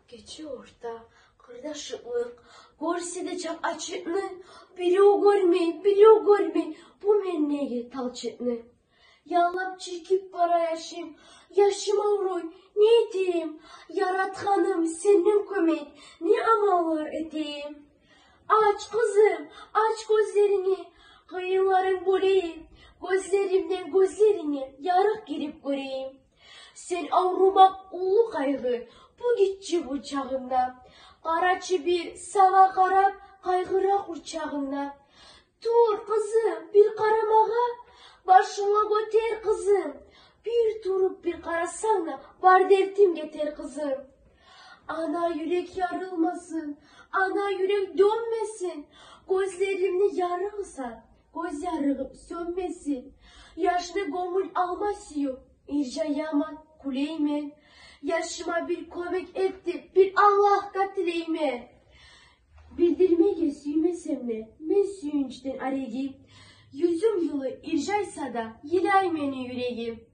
Geçiyor da kardeşlik, görse de çok açıklı, biri o görmeyin, biri o görmeyin, bu menneye talçıtlı. Yallap çirkip para yaşım, yaşım avroy, ne edeyim, yaratkanım senin kömek, ne amallar edeyim. Aç kızım, aç gözlerini, kıyıların buleyim, gözlerimden gözlerini yarık girip göreyim. Sen avrumak ulu kaygı, bu gitçi bıçağında, karaçı bir sana karab, kaygırak uçağında. Dur kızım, bir karamağa, başına götür kızım, bir durup bir karasana, var dertim getir kızım. Ana yürek yarılmasın, ana yürek dönmesin, gözlerimde yarılsa, göz yarığım sönmesin. Yaşlı gönül almasıyor, irca yaman kuleymen, yaşıma bir kömek etti, bir Allah katileymen. Bildirmeye süymesem de, ben süyünçten arayayım, yüzüm yılı ircaysa da, yilay beni yüreğim.